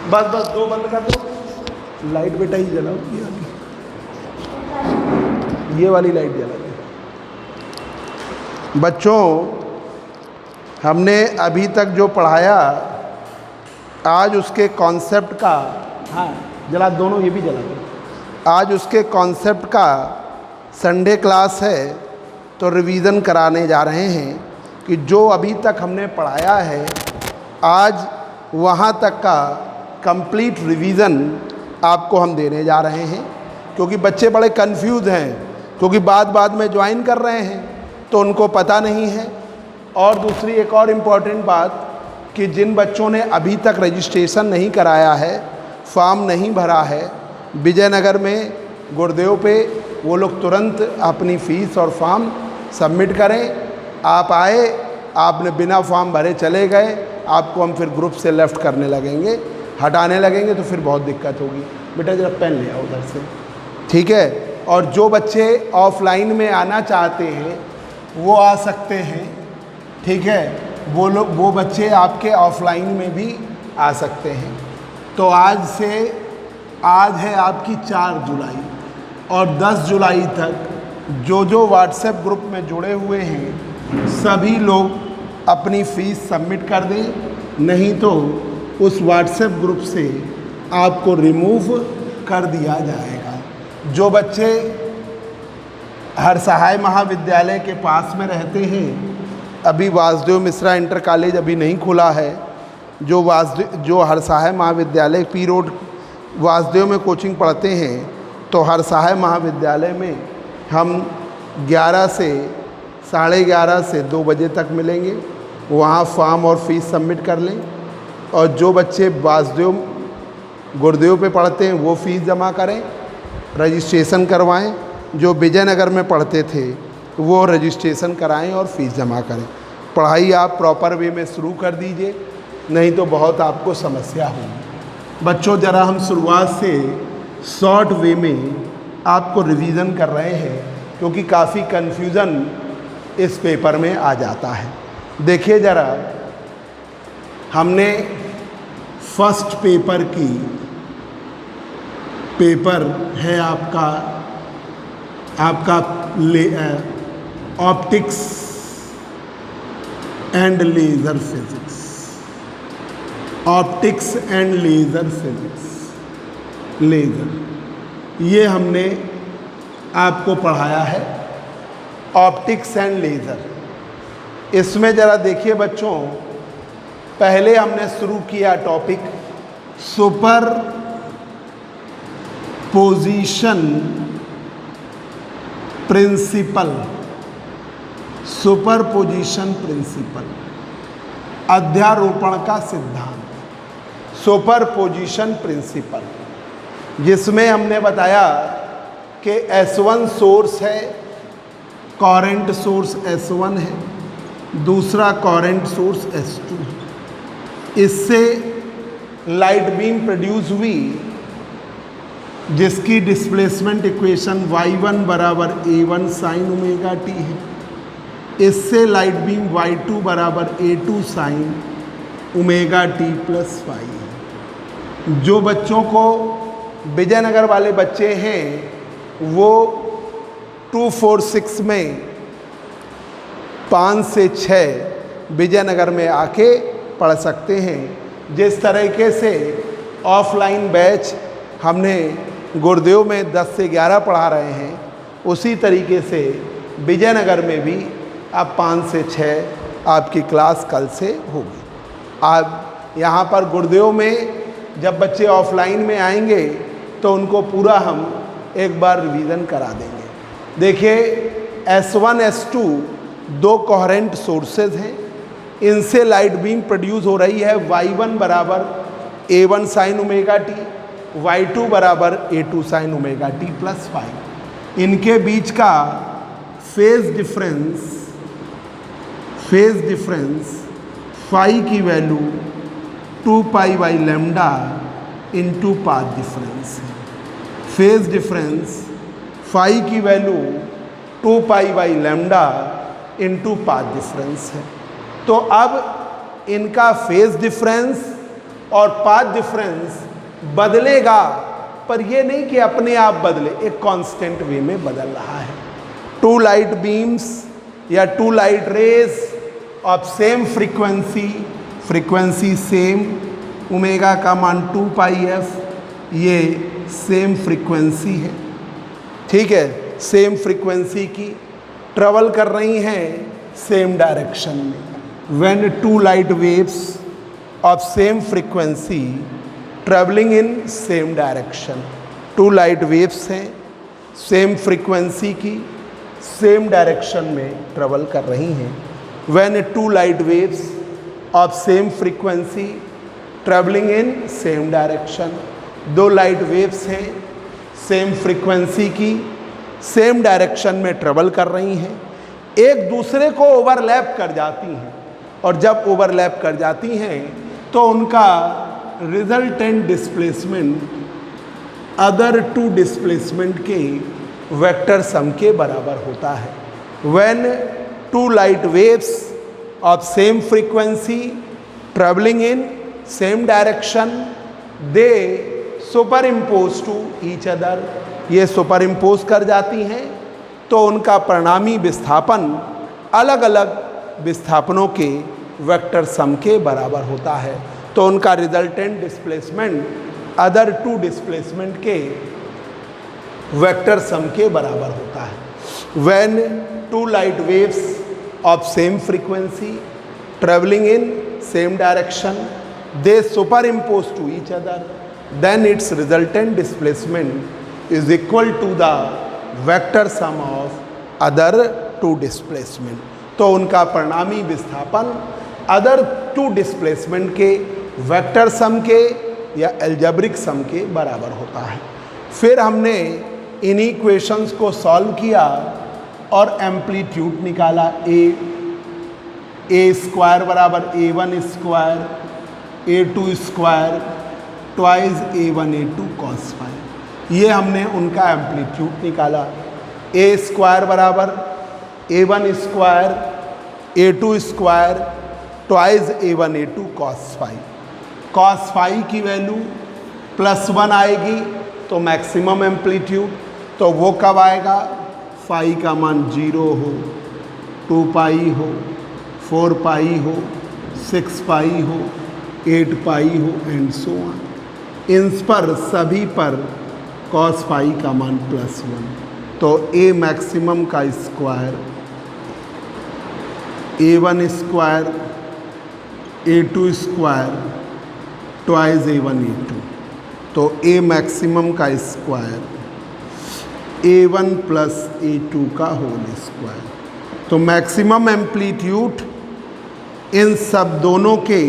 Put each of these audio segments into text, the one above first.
बस बस दो बंद कर दो, लाइट बेटा ही जलाओ, ये वाली लाइट जला दो। बच्चों, हमने अभी तक जो पढ़ाया आज उसके कॉन्सेप्ट का, हाँ जला दोनों, ये भी जला दो। आज उसके कॉन्सेप्ट का संडे क्लास है, तो रिवीजन कराने जा रहे हैं कि जो अभी तक हमने पढ़ाया है आज वहाँ तक का कंप्लीट रिवीजन आपको हम देने जा रहे हैं, क्योंकि बच्चे बड़े कंफ्यूज हैं, क्योंकि बाद में ज्वाइन कर रहे हैं तो उनको पता नहीं है। और दूसरी एक और इम्पॉर्टेंट बात कि जिन बच्चों ने अभी तक रजिस्ट्रेशन नहीं कराया है, फॉर्म नहीं भरा है, विजयनगर में गुरुदेव पे वो लोग तुरंत अपनी फ़ीस और फॉर्म सबमिट करें। आप आए, आपने बिना फॉर्म भरे चले गए, आपको हम फिर ग्रुप से लेफ़्ट करने लगेंगे, हटाने लगेंगे, तो फिर बहुत दिक्कत होगी। बेटा जरा पेन ले आओ उधर से, ठीक है। और जो बच्चे ऑफलाइन में आना चाहते हैं वो आ सकते हैं, ठीक है। वो बच्चे आपके ऑफलाइन में भी आ सकते हैं। तो आज है आपकी 4 जुलाई और 10 जुलाई तक जो व्हाट्सएप ग्रुप में जुड़े हुए हैं सभी लोग अपनी फ़ीस सबमिट कर दें, नहीं तो उस व्हाट्सएप ग्रुप से आपको रिमूव कर दिया जाएगा। जो बच्चे हरसहाय महाविद्यालय के पास में रहते हैं, अभी वासुदेव मिश्रा इंटर कॉलेज अभी नहीं खुला है, जो हरसहाय महाविद्यालय पी रोड वासुदेव में कोचिंग पढ़ते हैं, तो हरसहाय महाविद्यालय में हम 11 से 11:30 से 2 बजे तक मिलेंगे। वहाँ फॉर्म और फीस सबमिट कर लें। और जो बच्चे वासुदेव गुरुदेव पे पढ़ते हैं वो फ़ीस जमा करें, रजिस्ट्रेशन करवाएं। जो विजयनगर में पढ़ते थे वो रजिस्ट्रेशन कराएं और फ़ीस जमा करें। पढ़ाई आप प्रॉपर वे में शुरू कर दीजिए, नहीं तो बहुत आपको समस्या होगी। बच्चों, ज़रा हम शुरुआत से शॉर्ट वे में आपको रिवीजन कर रहे हैं, क्योंकि काफ़ी कन्फ्यूज़न इस पेपर में आ जाता है। देखिए ज़रा, हमने फर्स्ट पेपर है आपका optics and laser physics, optics and laser physics, laser, ये हमने आपको पढ़ाया है, ऑप्टिक्स एंड लेज़र। इसमें ज़रा देखिए बच्चों, पहले हमने शुरू किया topic superposition principle, superposition principle, अध्यारोपण का सिद्धांत, सुपर पोजीशन प्रिंसिपल, जिसमें हमने बताया कि S1 सोर्स है, कॉरेंट सोर्स S1 है, दूसरा कॉरेंट सोर्स S2 है। इससे लाइट बीम प्रोड्यूस हुई, जिसकी डिस्प्लेसमेंट इक्वेशन y1 बराबर a1 साइन ओमेगा t है। इससे लाइट बीम y2 बराबर a2 sine omega t plus phi है। जो बच्चों को विजयनगर वाले बच्चे हैं वो 246 में 5 से 6 विजयनगर में आके पढ़ सकते हैं। जिस तरीके से ऑफलाइन बैच हमने गुरुदेव में 10 से 11 पढ़ा रहे हैं, उसी तरीके से विजयनगर में भी अब 5 से 6 आपकी क्लास कल से होगी। अब यहाँ पर गुरुदेव में जब बच्चे ऑफलाइन में आएंगे तो उनको पूरा हम एक बार रिवीजन करा देंगे। देखिए, S1 S2 2 कोहेरेंट सोर्सेज हैं, इनसे लाइट बीम प्रोड्यूस हो रही है y1 बराबर a1 sign omega T, y2 बराबर a2 sine omega t plus phi. इनके बीच का फेज डिफरेंस फाई की value 2 pi by lambda into path difference है। फेज डिफरेंस फाई की value 2 pi by lambda into path difference है। तो अब इनका फेज डिफरेंस और पाथ डिफरेंस बदलेगा, पर ये नहीं कि अपने आप बदले, एक कांस्टेंट वे में बदल रहा है। टू लाइट बीम्स या two light rays of same frequency, frequency same, omega का मान 2 पाई एफ, ये सेम फ्रीक्वेंसी है, ठीक है, सेम फ्रीक्वेंसी की ट्रेवल कर रही हैं सेम डायरेक्शन में। When two light waves of same frequency travelling in same direction, two light waves हैं सेम फ्रीक्वेंसी की, सेम डायरेक्शन में ट्रेवल कर रही हैं। When two light waves of same frequency travelling in same direction, दो light waves हैं same frequency की, same direction में ट्रेवल कर रही हैं, एक दूसरे को ओवरलैप कर जाती हैं, और जब ओवरलैप कर जाती हैं तो उनका resultant displacement other two displacement के वेक्टर सम के बराबर होता है। When two light waves of same frequency travelling in same direction, they superimpose to each other, ये सुपर इम्पोज कर जाती हैं, तो उनका परिणामी विस्थापन अलग अलग विस्थापनों के वेक्टर सम के बराबर होता है। तो उनका resultant displacement other two displacement के वेक्टर सम के बराबर होता है। When two light waves of same frequency travelling in same direction, they superimpose to each other, then its resultant displacement is equal to the vector sum of other two displacement। तो उनका परिणामी विस्थापन other two displacement के vector sum के या algebraic sum के बराबर होता है। फिर हमने इन इक्वेशंस को सॉल्व किया और एम्पलीट्यूड निकाला। ए स्क्वायर बराबर A1 square A2 square twice A1 A2 cos phi, ये हमने उनका एम्पलीट्यूड निकाला। ए स्क्वायर बराबर A1 square A2 square twice A1 A2 cos phi, cos phi की वैल्यू +1 आएगी तो मैक्सिमम एम्पलीट्यूड, तो वो कब आएगा, फाई का मान 0 हो, 2 पाई हो, 4 पाई हो, 6 पाई हो, 8 पाई हो एंड सो ऑन। इन पर सभी पर cos फाई का मान +1, तो A मैक्सिमम का square A1 square A2 square twice A1 A2, तो A मैक्सिमम का स्क्वायर A1 प्लस A2 का होल स्क्वायर। तो मैक्सिमम एम्पलीट्यूड इन सब दोनों के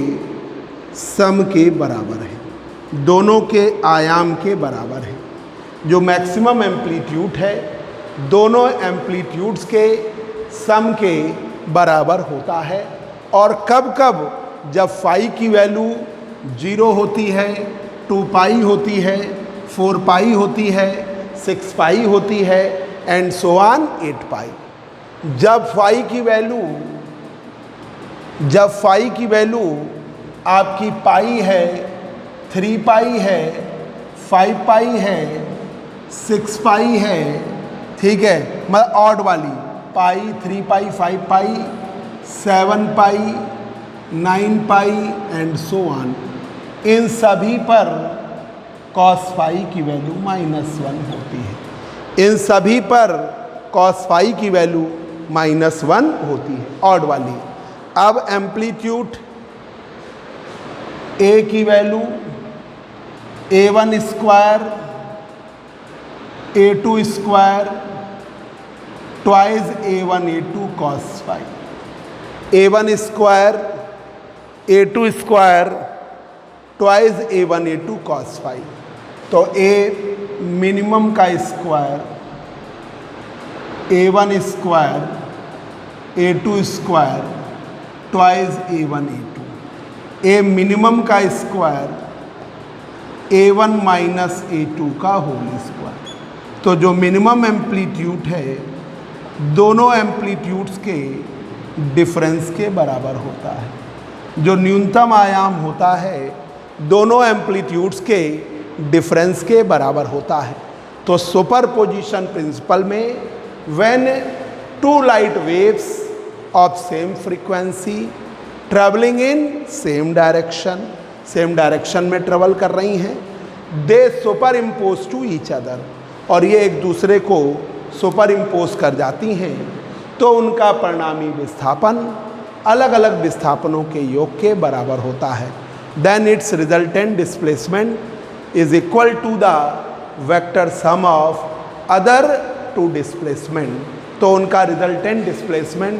सम के बराबर है, दोनों के आयाम के बराबर है। जो मैक्सिमम एम्पलीट्यूड है दोनों एम्पलीट्यूड्स के सम के बराबर होता है। और कब कब, जब फाई की वैल्यू 0 होती है, 2 पाई होती है, 4 पाई होती है, 6 पाई होती है एंड सो ऑन 8 पाई। जब फाई की वैल्यू आपकी पाई है, 3 पाई है, 5 पाई है, 6 पाई है, ठीक है, मतलब ऑड वाली पाई, 3 pi, 5 pi, 7 pi, 9 pi and so on, इन सभी पर cos फाई की वैल्यू -1 होती है। इन सभी पर cos फाई की वैल्यू -1 होती है, ऑड वाली। अब एम्पलीट्यूड A की value A1 square A2 square twice A1 A2 cos phi, A1 square A2 square twice A1 A2 cos phi. तो A मिनिमम का square A1 square A2 square twice A1 A2, A minimum का square A1 minus A2 का whole square. तो जो minimum amplitude है दोनों amplitudes के difference के बराबर होता है। जो न्यूनतम आयाम होता है दोनों एम्पलीट्यूड्स के डिफरेंस के बराबर होता है। तो सुपरपोजिशन प्रिंसिपल में when two light waves of same frequency travelling in same direction में ट्रेवल कर रही हैं, they superimpose to each other, और ये एक दूसरे को सुपर इम्पोज कर जाती हैं, तो उनका परिणामी विस्थापन अलग अलग विस्थापनों के योग के बराबर होता है। Then its resultant displacement is equal to the vector sum of other two displacement. तो उनका resultant displacement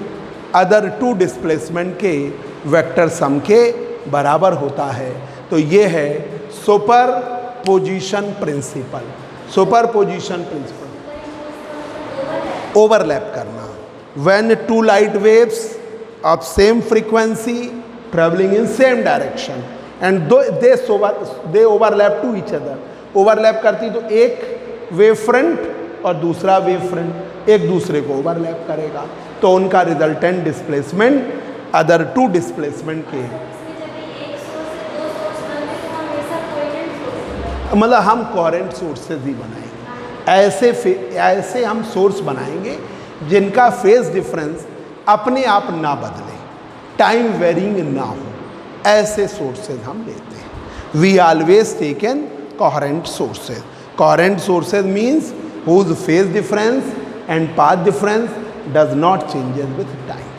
other two displacement के वेक्टर सम के बराबर होता है। तो ये है superposition principle. Superposition principle overlap करना, when two light waves of same frequency travelling in same direction and they overlap to each other. Overlap करती तो एक वेव फ्रंट और दूसरा वेव फ्रंट एक दूसरे को ओवरलैप करेगा, तो उनका resultant displacement other two displacement के, मतलब हम कोहेरेंट सोर्सेज ही बनाएंगे। ऐसे हम सोर्स बनाएंगे जिनका फेज डिफरेंस अपने आप ना बदले, टाइम वेरिंग ना हो, ऐसे सोर्सेज हम लेते हैं। We always taken coherent sources. Coherent sources means whose phase difference and path difference does not changes with time।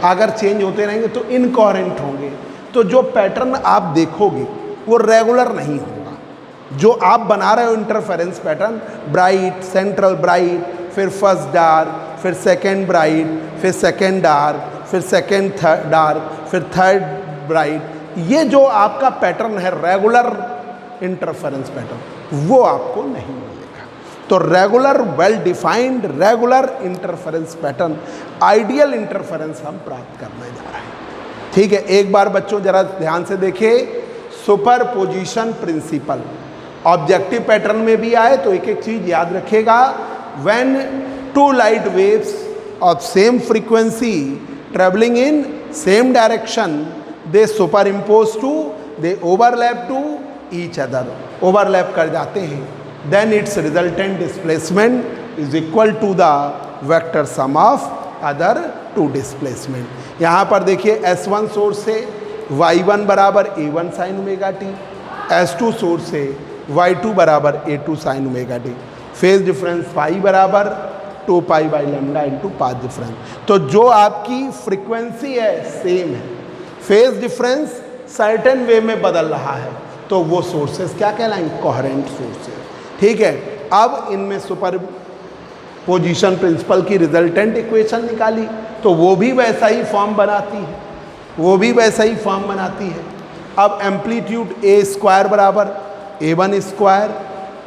अगर चेंज होते रहेंगे तो इनकोहेरेंट होंगे, तो जो पैटर्न आप देखोगे वो रेगुलर नहीं होगा। जो आप बना रहे हो interference pattern, bright, central bright, फिर फर्स्ट डार्क, फिर सेकेंड ब्राइट, फिर सेकेंड डार्क, फिर सेकेंड डार्क, फिर थर्ड ब्राइट, ये जो आपका पैटर्न है रेगुलर इंटरफेरेंस पैटर्न, वो आपको नहीं मिलेगा। तो regular, well defined regular interference pattern, ideal interference हम प्राप्त करने जा रहे हैं। ठीक है, एक बार बच्चों जरा ध्यान से देखिए, सुपरपोजिशन प्रिंसिपल ऑब्जेक्टिव पैटर्न में भी आए तो एक एक चीज याद रखिएगा। When two light waves of same frequency travelling in same direction they superimpose to, they overlap to each other, overlap कर जाते हैं, then its resultant displacement is equal to the vector sum of other two displacement. यहाँ पर देखिए S1 source से Y1 बराबर A1 sign omega T, S2 source से Y2 बराबर A2 sine omega t, phase difference phi बराबर 2 pi by lambda into path difference. तो जो आपकी फ्रीक्वेंसी है सेम है, फेज डिफरेंस सर्टेन वे में बदल रहा है, तो वो सोर्सेस क्या कहलाएंगे? Coherent sources. ठीक है, अब इनमें सुपर पोजीशन प्रिंसिपल की रिजल्टेंट इक्वेशन निकाली तो वो भी वैसा ही फॉर्म बनाती है, वो भी वैसा ही फॉर्म बनाती है। अब एम्पलीट्यूड ए स्क्वायर बराबर A1 square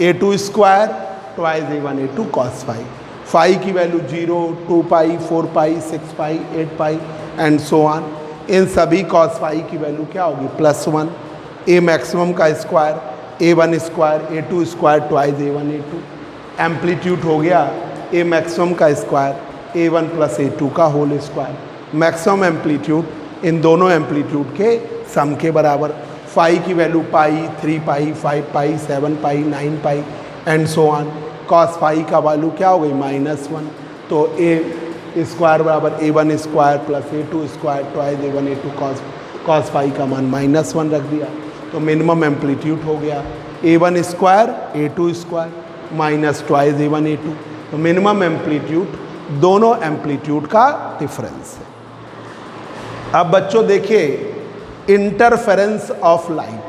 A2 square twice A1 A2 cos phi, phi की value 0, 2 pi, 4 pi, 6 pi, 8 pi and so on. इन सभी कॉस फाई की वैल्यू क्या होगी? +1। ए मैक्सिमम का square A1 square A2 square twice A1 A2, amplitude हो गया ए maximum का स्क्वायर A1 + A2 का होल स्क्वायर, मैक्सिमम एम्पलीट्यूड इन दोनों एम्पलीट्यूड के सम के बराबर। फाई की value pi, 3 pi, 5 pi, 7 pi, 9 pi and so on. Cos phi का वैल्यू क्या हो गई? -1। तो ए स्क्वायर बराबर A1 square + A2 square twice A1 A2 cos phi का मान -1 रख दिया, तो मिनिमम एम्पलीट्यूड हो गया A1 square A2 square minus twice A1 A2। तो मिनिमम एम्पलीट्यूड दोनों एम्पलीट्यूड का डिफरेंस है। अब बच्चों देखिए interference of light,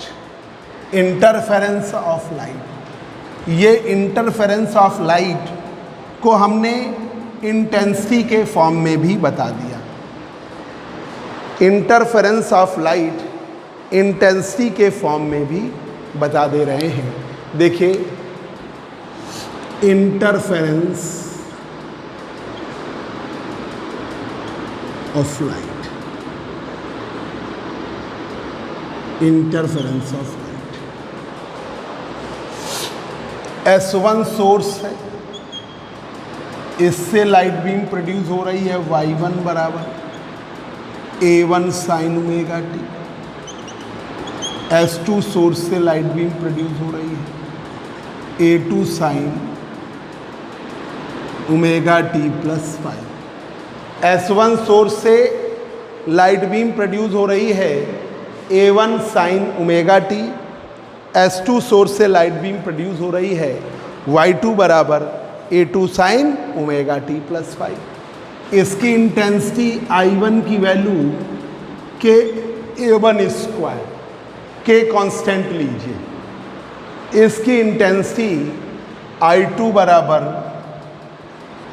interference of light, ये इंटरफेरेंस ऑफ लाइट को हमने इंटेंसिटी के फॉर्म में भी बता दिया। इंटरफेरेंस ऑफ लाइट इंटेंसिटी के फॉर्म में भी बता दे रहे हैं। देखिए interference of light, interference of light, S1 source है, इससे लाइट बीम प्रोड्यूस हो रही है Y1 बराबर A1 sign omega T, S2 source से लाइट बीम प्रोड्यूस हो रही है, A2 sine omega t plus 5। S1 source से लाइट बीम प्रोड्यूस हो रही है, A1 sign omega T, S2 source से लाइट बीम प्रोड्यूस हो रही है, Y2 बराबर A2 sine omega t plus 5। इसकी इंटेंसिटी I1 की वैल्यू के A1 स्क्वायर, के कांस्टेंट लीजिए, इसकी इंटेंसिटी I2 बराबर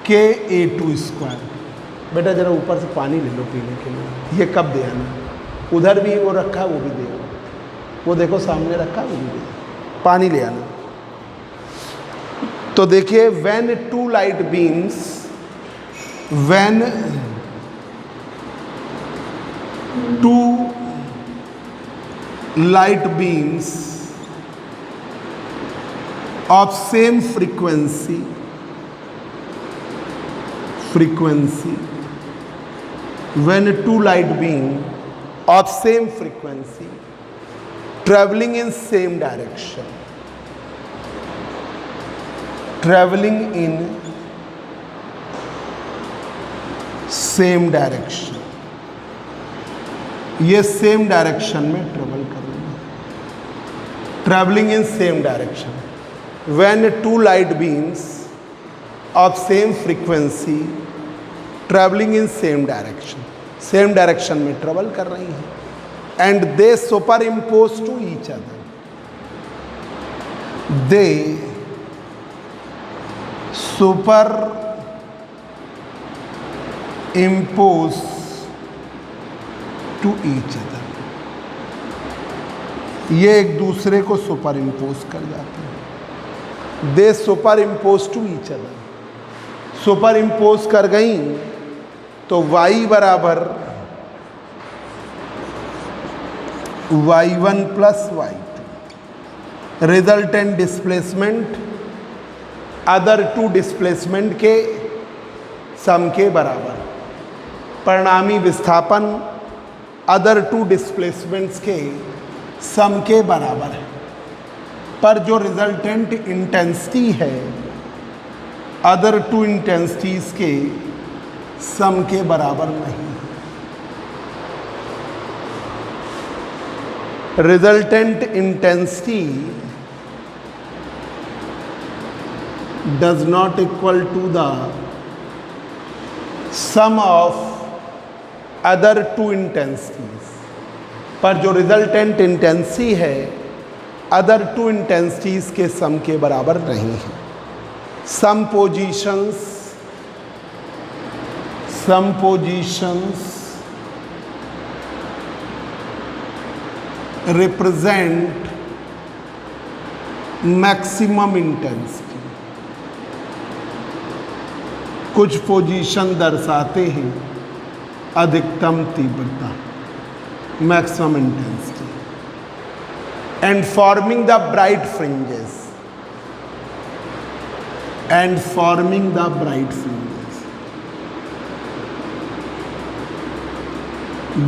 के A2 स्क्वायर। बेटा जरा ऊपर से पानी ले लो पीने के लिए, ये कब दे आना, उधर भी वो रखा है वो भी दे, वो देखो सामने रखा है वो भी दे, पानी ले आना। तो देखिए when two light beams of same frequency when two light beams of same frequency traveling in same direction, ये सेम डायरेक्शन में ट्रेवल करेंगे, travelling in same direction. When two light beams of same frequency travelling in same direction में travel कर रही हैं, and they superimpose to each other, they superimpose to each other, ये एक दूसरे को सुपर इम्पोज कर जाते हैं। They superimpose to each other, superimpose कर गई तो y बराबर y1 plus y2, resultant displacement other two displacement के सम के बराबर, परिणामी विस्थापन अदर टू डिस्प्लेसमेंट्स के सम के बराबर है, पर जो रिजल्टेंट इंटेंसिटी है अदर टू इंटेंसिटीज के सम के बराबर नहीं। Resultant intensity does not equal to the sum of other two intensities, पर जो रिजल्टेंट इंटेंसिटी है अदर टू इंटेंसिटीज के सम के बराबर नहीं है। Some positions represent maximum intensity, कुछ पोजीशन दर्शाते हैं अधिकतम तीव्रता, maximum intensity, and forming the bright fringes,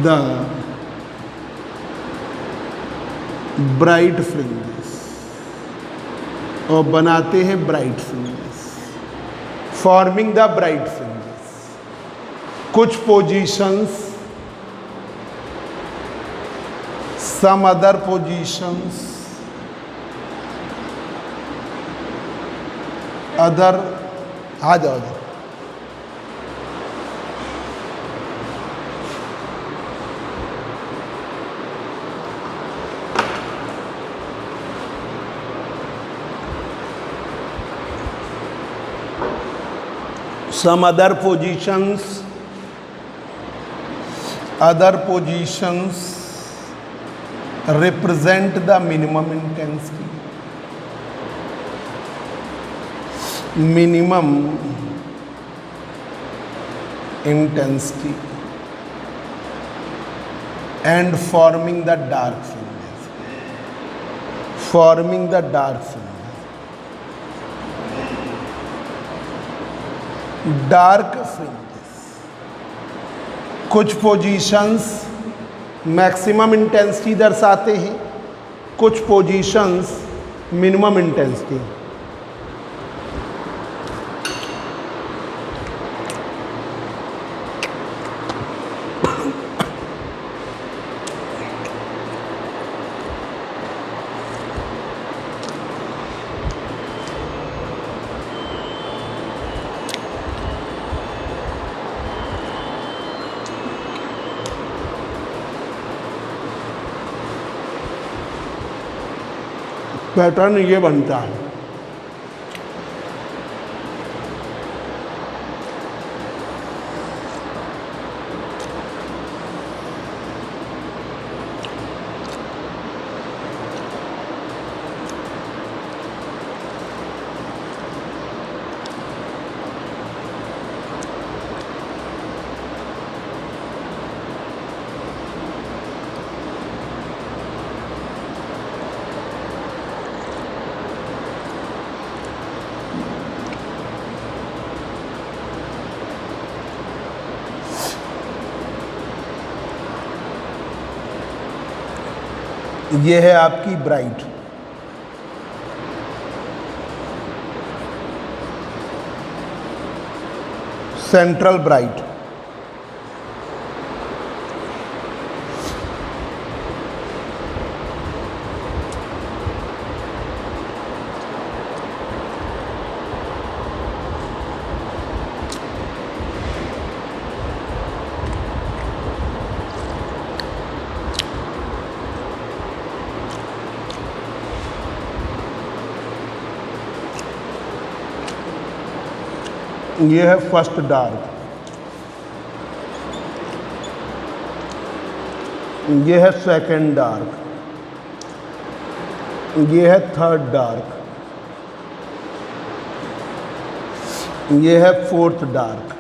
the bright fringes, और बनाते हैं bright fringes, forming the bright fringes, कुछ positions, some other positions, other आ जाओ some other positions represent the minimum intensity, and forming the dark fringes, dark fringes कुछ positions maximum intensity दर्शाते हैं, कुछ पोजीशंस मिनिमम इंटेंसिटी। पैटर्न ये बनता है। ये है आपकी ब्राइट, सेंट्रल ब्राइट। ये है फर्स्ट डार्क, ये है सेकंड डार्क, ये है थर्ड डार्क, ये है फोर्थ डार्क।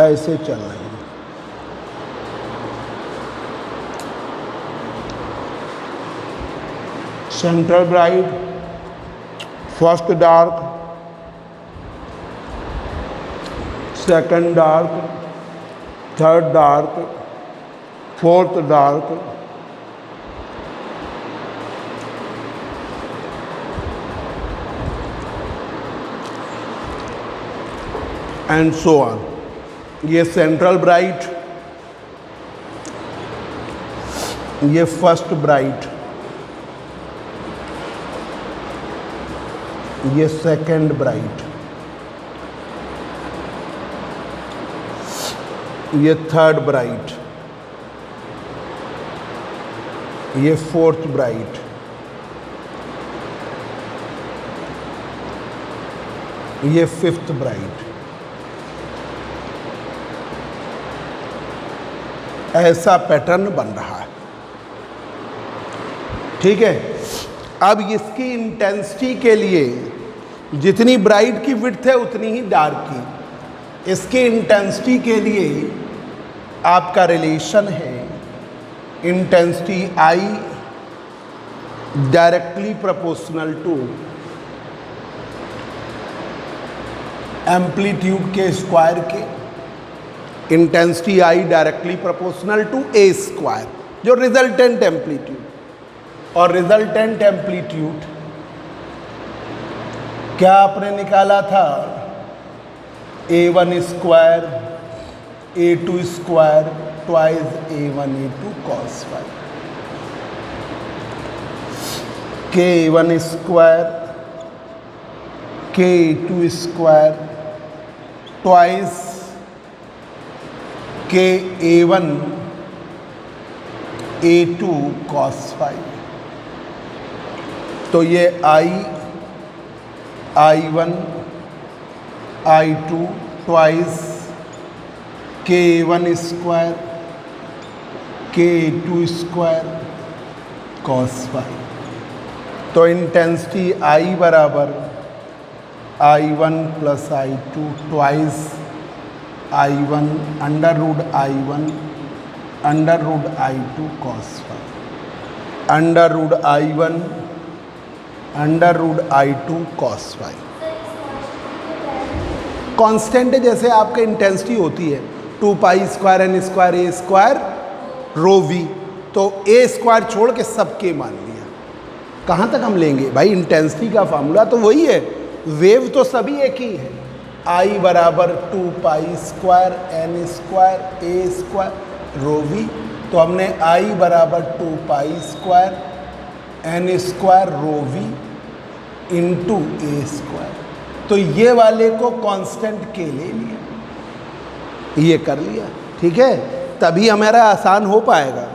ऐसे चल रही है। Central bright, first dark, second dark, third dark, fourth dark, and so on. ये सेंट्रल ब्राइट, ये फर्स्ट ब्राइट, ये सेकंड ब्राइट, ये थर्ड ब्राइट, ये फोर्थ ब्राइट, ये फिफ्थ ब्राइट। ऐसा पैटर्न बन रहा है। ठीक है। अब इसकी इंटेंसिटी के लिए जितनी ब्राइट की विड्थ है उतनी ही डार्क की। इसकी इंटेंसिटी के लिए आपका रिलेशन है intensity I directly proportional to amplitude के स्क्वायर के। Intensity I directly proportional to A square, जो रिजल्टेंट एम्पलीट्यूड, और रिजल्टेंट एम्पलीट्यूड क्या आपने निकाला था? A1 square A2 square twice A1 A2 cos phi, K1 square K2 square twice K1 A2 cos phi। तो ये I1 I2 ट्वाइस K1 square K2 square cos phi। तो इंटेंसिटी I बराबर I1 plus I2 twice I1 under root I1 under root I2 cos phi, under root I1 under root I2 cos phi। Constant जैसे आपका intensity होती है 2 pi square n square A square rho v. तो A square छोड़ के सब के मान लिया। कहाँ तक हम लेंगे भाई? इंटेंसिटी का फार्मूला तो वही है, वेव तो सभी एक ही है। आई बराबर 2 pi square n square A square rho v. तो हमने आई बराबर 2 pi square n square rho v into A square. तो ये वाले को कांस्टेंट के ले लिया, ये कर लिया, ठीक है। तभी हमारा आसान हो पाएगा।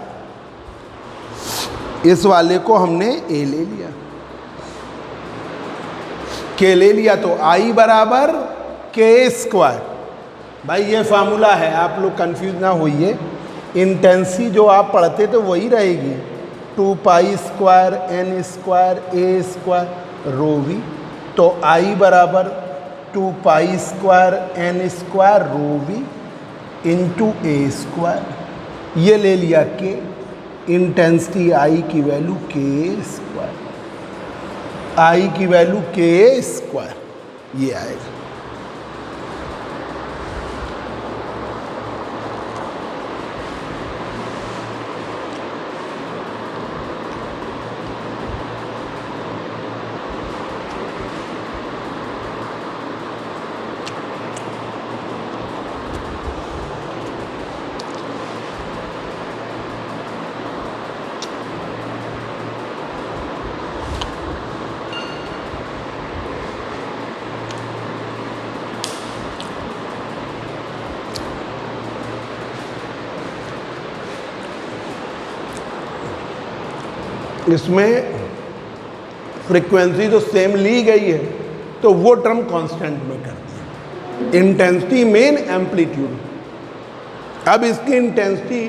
इस वाले को हमने ए ले लिया, के ले लिया। तो आई बराबर के स्क्वायर। भाई ये फार्मूला है, आप लोग कंफ्यूज ना होइए। इंटेंसिटी जो आप पढ़ते तो वही रहेगी, 2 pi square n square A square rho v. तो आई बराबर 2 pi square n square rho v into A square. ये ले लिया के, इंटेंसिटी आई की वैल्यू के स्क्वायर, आई की वैल्यू के स्क्वायर, ये आएगा। इसमें फ्रीक्वेंसी तो सेम ली गई है, तो वो टर्म कांस्टेंट में कर दिया। Intensity main amplitude. अब इसकी इंटेंसिटी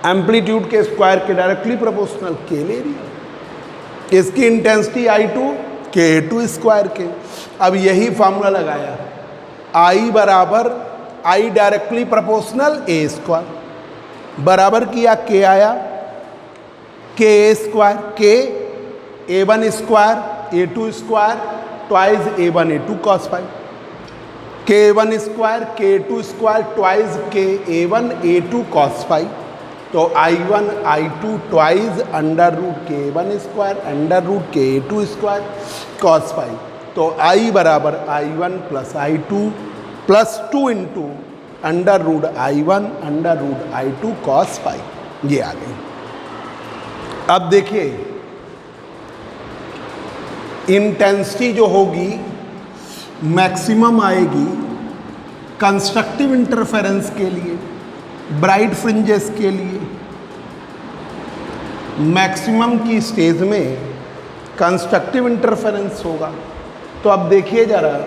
एम्पलीट्यूड के स्क्वायर के डायरेक्टली प्रोपोर्शनल के ले रही। इसकी इंटेंसिटी I2 के A2 स्क्वायर के। अब यही फार्मूला लगाया, I बराबर I directly proportional A square बराबर किया, के आया के ए स्क्वायर, के A1 square A2 square twice A1 A2 cos phi, के A1 स्क्वायर के A2 स्क्वायर ट्वाइज के A1 A2 कॉस फाई। तो I1 I2 twice under root के A1 स्क्वायर अंडर रूट के A2 स्क्वायर कॉस फाई। तो I बराबर I1 plus I2 plus 2 into under root I1 under root I2 cos phi, ये आ गई। अब देखिए इंटेंसिटी जो होगी मैक्सिमम आएगी कंस्ट्रक्टिव इंटरफेरेंस के लिए, ब्राइट फ्रिंजेस के लिए। मैक्सिमम की स्टेज में कंस्ट्रक्टिव इंटरफेरेंस होगा। तो अब देखिए जरा,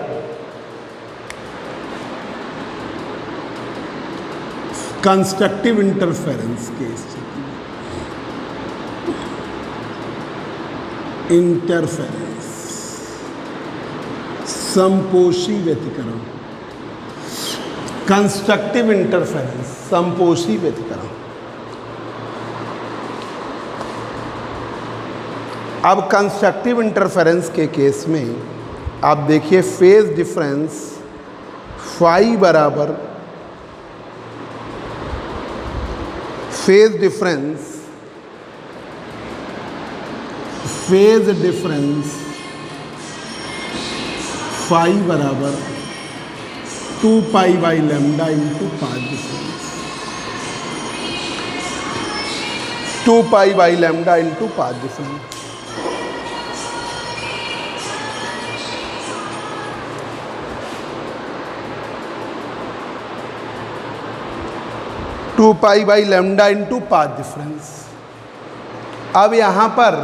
कंस्ट्रक्टिव इंटरफेरेंस के स्थिति में इंटरफेरेंस संपोषी व्यतिकरण, कंस्ट्रक्टिव इंटरफेरेंस संपोषी व्यतिकरण। अब कंस्ट्रक्टिव इंटरफेरेंस के केस में आप देखिए फेज डिफरेंस फाई बराबर फेज डिफरेंस फाई बराबर 2 pi by lambda into path difference, 2 pi by lambda into path difference. Two pi by lambda into path difference. अब यहाँ पर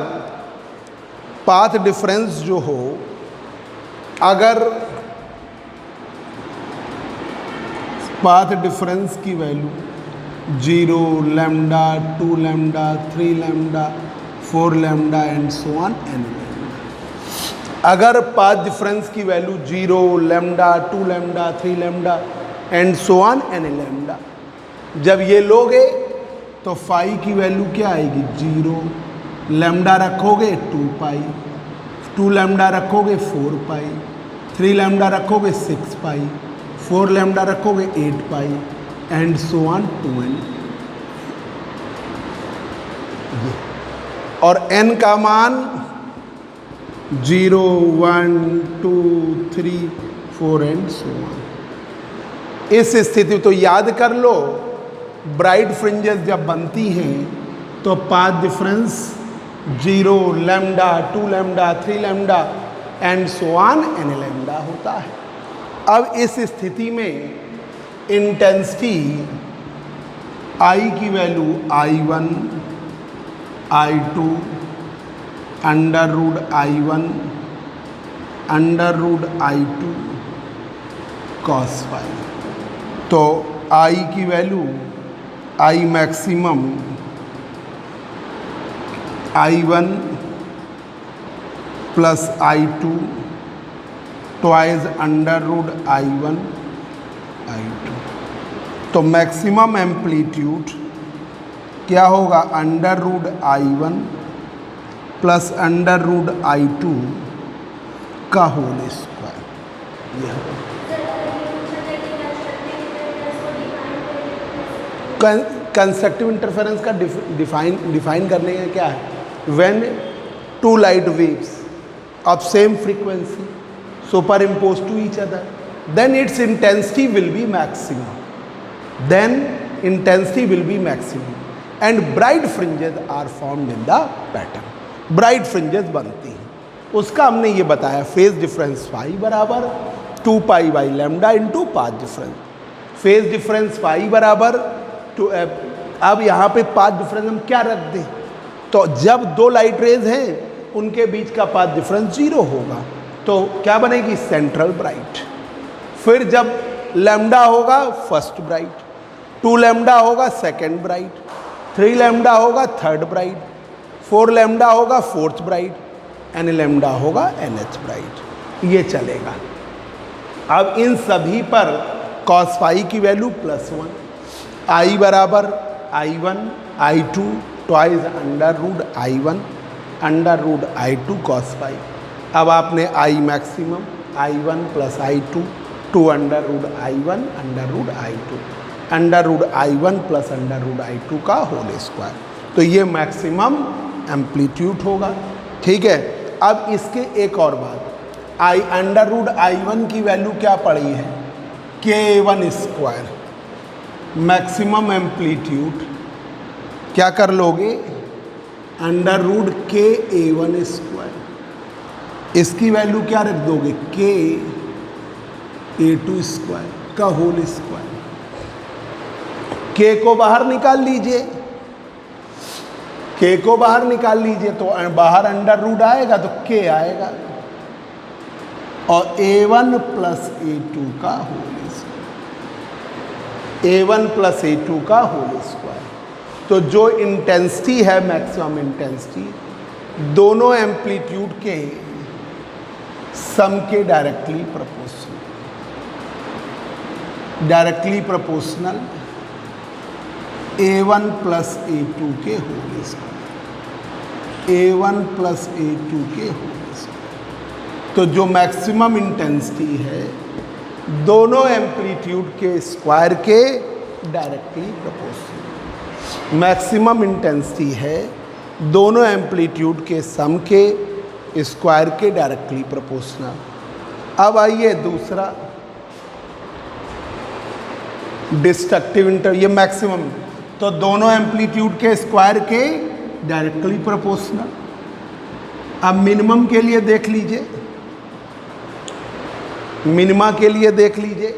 पाथ डिफरेंस जो हो, अगर पाथ डिफरेंस की value 0, lambda, 2 lambda, 3 lambda, 4 lambda and so on n lambda. अगर path difference की value 0, lambda, 2 lambda, 3 lambda and so on n lambda, जब ये लोगे तो फाई की वैल्यू क्या आएगी? 0, लैम्डा रखोगे 2 पाई, 2 लैम्डा रखोगे 4 पाई, 3 लैम्डा रखोगे 6 पाई, 4 लैम्डा रखोगे 8 pi, and so on to n, और n का मान 0, 1, 2, 3, 4 एंड सो ऑन। इस स्थिति तो याद कर लो, ब्राइट फ्रिंजेस जब बनती हैं तो path difference 0, lambda, 2 lambda, 3 lambda and so on n lambda होता है। अब इस स्थिति में इंटेंसिटी I की value I1, I2 under root I1 under root I2 cos phi। तो I की value I maximum I1 plus I2 twice under root I1 I2। तो मैक्सिमम एम्पलीट्यूड क्या होगा, under root I1 plus under root I2 का whole square. यह constructive interference का define करने का क्या है, when two light waves of same frequency superimpose to each other, then its intensity will be maximum, then intensity will be maximum and bright fringes are formed in the pattern। bright fringes बनती हैं, उसका हमने ये बताया phase difference phi बराबर 2 pi by lambda into path difference. Phase difference phi बराबर two, अब यहाँ पे पाथ डिफरेंस हम क्या रख दें, तो जब दो लाइट रेज हैं उनके बीच का पाथ डिफरेंस 0 होगा तो क्या बनेगी, सेंट्रल ब्राइट। फिर जब लैम्डा होगा फर्स्ट ब्राइट, 2 लैम्डा होगा सेकंड ब्राइट, 3 लैम्डा होगा थर्ड ब्राइट, 4 लैम्डा होगा फोर्थ ब्राइट, n लैम्डा होगा nth ब्राइट। ये चलेगा। अब इन सभी पर cos phi की वैल्यू +1, I बराबर I1 I2 twice under root I1 under root I2 cos phi। अब आपने I maximum I1 plus I2 2 under root I1 under root I2 under root I1 plus under root I2 का whole square. तो ये maximum amplitude होगा, ठीक है। अब इसके एक और बात, I अंडर रूट I1 की वैल्यू क्या पड़ी है, K1 स्क्वायर। मैक्सिमम एम्पलीट्यूड क्या कर लोगे, अंडर रूट KA1 स्क्वायर। इसकी वैल्यू क्या रख दोगे, KA2 स्क्वायर का होल स्क्वायर। K को बाहर निकाल लीजिए, K को बाहर निकाल लीजिए तो बाहर अंडर रूट आएगा तो K आएगा, और A1 प्लस A2 का whole square, A1 plus A2 का होल स्क्वायर। तो जो इंटेंसिटी है मैक्सिमम इंटेंसिटी, दोनों एम्पलीट्यूड के सम के directly proportional A1 plus A2 के whole square, A1 plus A2 के होल स्क्वायर। तो जो मैक्सिमम इंटेंसिटी है दोनों एम्पलीट्यूड के स्क्वायर के डायरेक्टली प्रोपोर्शनल। मैक्सिमम इंटेंसिटी है दोनों एम्पलीट्यूड के सम के स्क्वायर के डायरेक्टली प्रोपोर्शनल। अब आइए दूसरा, डिस्ट्रक्टिव ये मैक्सिमम, तो दोनों एम्पलीट्यूड के स्क्वायर के डायरेक्टली प्रोपोर्शनल। अब मिनिमम के लिए देख लीजिए, मिनिमा के लिए देख लीजिए,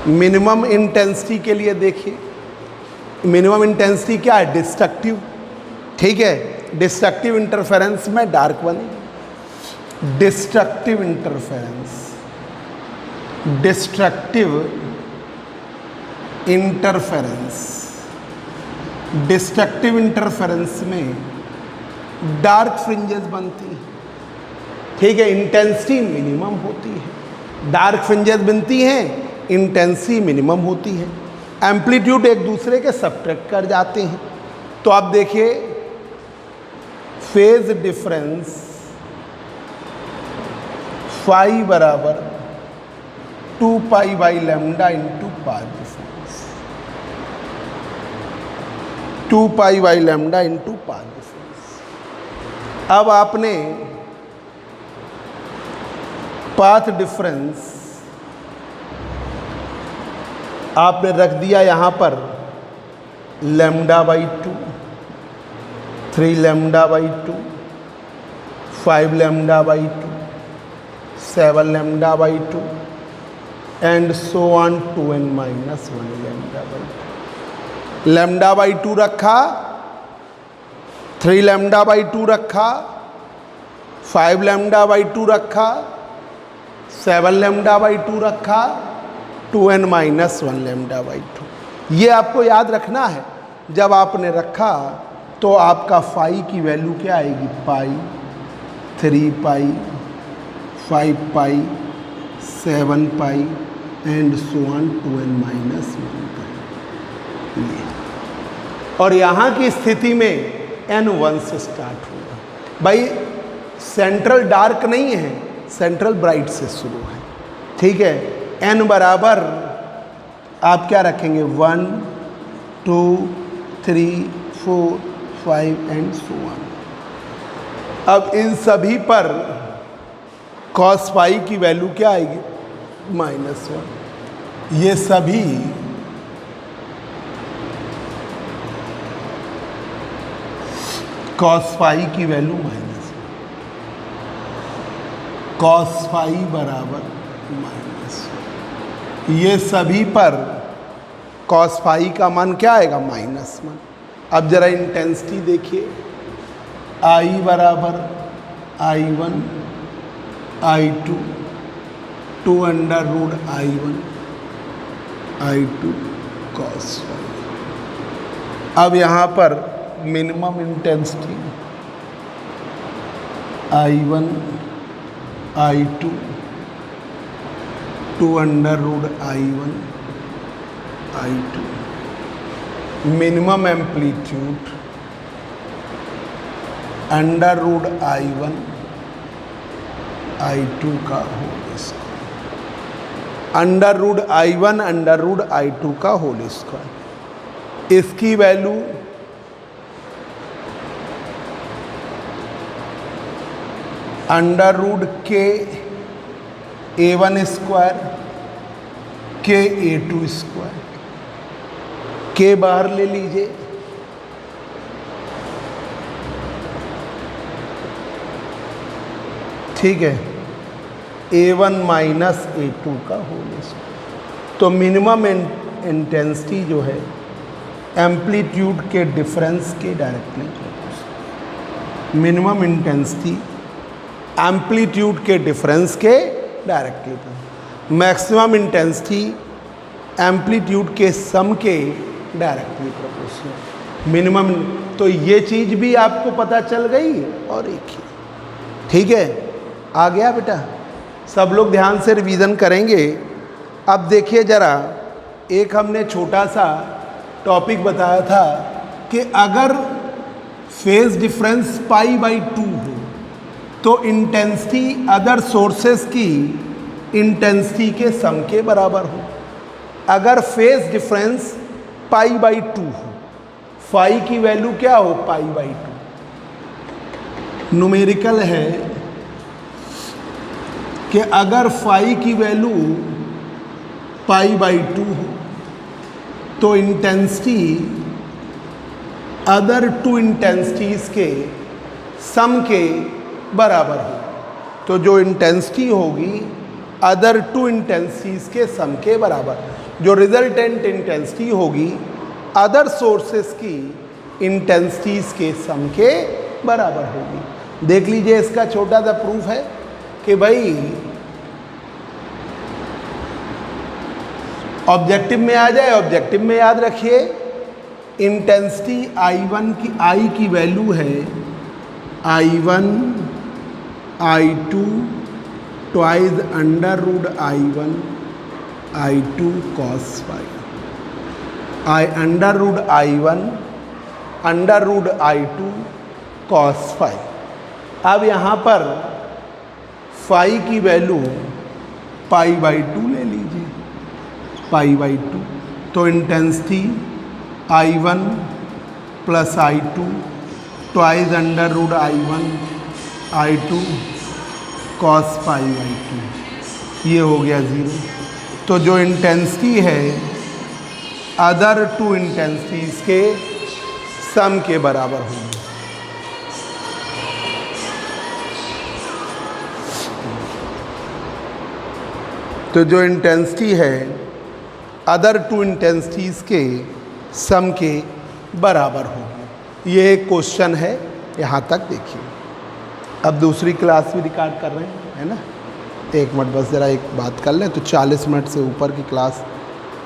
मिनिमम इंटेंसिटी के लिए देखिए। मिनिमम इंटेंसिटी क्या है, डिस्ट्रक्टिव, ठीक है। डिस्ट्रक्टिव इंटरफेरेंस में डार्क बने, destructive interference, destructive interference, destructive interference में डार्क फ्रिंजेस बनती हैं, ठीक है। इंटेंसिटी मिनिमम होती है, डार्क फ्रिंजेस बनती हैं, इंटेंसिटी मिनिमम होती है, एम्पलीट्यूड एक दूसरे के सब्ट्रैक्ट कर जाते हैं। तो आप देखिए फेज डिफरेंस फाई बराबर 2 pi by lambda into path difference, 2 pi by lambda into path difference. अब आपने पाथ डिफरेंस आपने रख दिया यहाँ पर lambda by 2, 3 lambda by 2, 5 lambda by 2, 7 lambda by 2 and so on 2n minus 1 lambda by 2। Lambda by 2 रखा, 3 lambda by 2 रखा, 5 lambda by 2 रखा, 7 लैम्डा बाई 2 रखा, 2n माइनस 1 लैम्डा बाई 2। ये आपको याद रखना है। जब आपने रखा तो आपका फाई की वैल्यू क्या आएगी? Pi, 3 pi, 5 pi, 7 pi and so on 2n minus 1 pi. और यहाँ की स्थिति में n 1 से स्टार्ट होगा। भाई सेंट्रल डार्क नहीं है, सेंट्रल ब्राइट से शुरू है। ठीक है, n बराबर आप क्या रखेंगे? 1 2 3 4 5 एंड सो ऑन। अब इन सभी पर कॉस पाई की वैल्यू क्या आएगी? -1। ये सभी कॉस पाई की वैल्यू -1, कॉस पाई बराबर -1। ये सभी पर कॉस पाई का मान क्या आएगा? -1। अब जरा इंटेंसिटी देखिए, I बराबर I1 I2 2 under root I1 I2 cos phi. अब यहाँ पर minimum intensity I1 I2 2 under root I1 I2, minimum amplitude under root I1 I2 का whole square, under root I1 under root I2 का whole square. इसकी value under root के A1 square के A2 square, के बाहर ले लीजिए, ठीक है, A1 माइनस A2 का होल स्क्वायर। तो मिनिमम इंटेंसिटी जो है एम्पलीट्यूड के डिफरेंस के directly proportional. Minimum intensity amplitude के डिफरेंस के directly proportional. Maximum intensity amplitude के सम के डायरेक्टली प्रोपोर्शनल। मिनिमम, तो ये चीज़ भी आपको पता चल गई और एक ही, ठीक है, आ गया बेटा। सब लोग ध्यान से रिवीजन करेंगे। अब देखिए ज़रा, एक हमने छोटा सा टॉपिक बताया था कि अगर फेज डिफरेंस पाई बाई 2 हो तो इंटेंसिटी अदर सोर्सेस की इंटेंसिटी के सम के बराबर हो। अगर फेज डिफरेंस पाई बाई 2 हो, फाई की वैल्यू क्या हो? Pi by 2। न्यूमेरिकल है कि अगर फाई की वैल्यू पाई बाई 2 हो तो इंटेंसिटी अदर 2 इंटेंसिटीज के सम के बराबर हो। तो जो इंटेंसिटी होगी अदर 2 इंटेंसिटीज के सम के बराबर, जो रिजल्टेंट इंटेंसिटी होगी अदर सोर्सेस की इंटेंसिटीज के सम के बराबर होगी। देख लीजिए, इसका छोटा सा प्रूफ है कि भाई ऑब्जेक्टिव में आ जाए, ऑब्जेक्टिव में याद रखिए इंटेंसिटी I1 की I की वैल्यू है I1 I2 twice under root I1 I2 cos phi. I under root I1 under root I2 cos phi. अब यहाँ पर फाई की वैल्यू π/2 ले लीजिए, π/2। तो intensity I1 plus I2 twice √I1 I2 cos π/2, ये हो गया 0। तो जो इंटेंसिटी है अदर टू इंटेंसिटीज के सम के बराबर होगी। तो जो इंटेंसिटी है अदर टू इंटेंसिटीज के सम के बराबर होगी। ये एक क्वेश्चन है, यहाँ तक देखिए। अब दूसरी क्लास भी रिकॉर्ड कर रहे हैं, है ना। 1 मिनट बस ज़रा एक बात कर लें, तो 40 मिनट से ऊपर की क्लास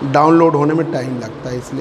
डाउनलोड होने में टाइम लगता है, इसलिए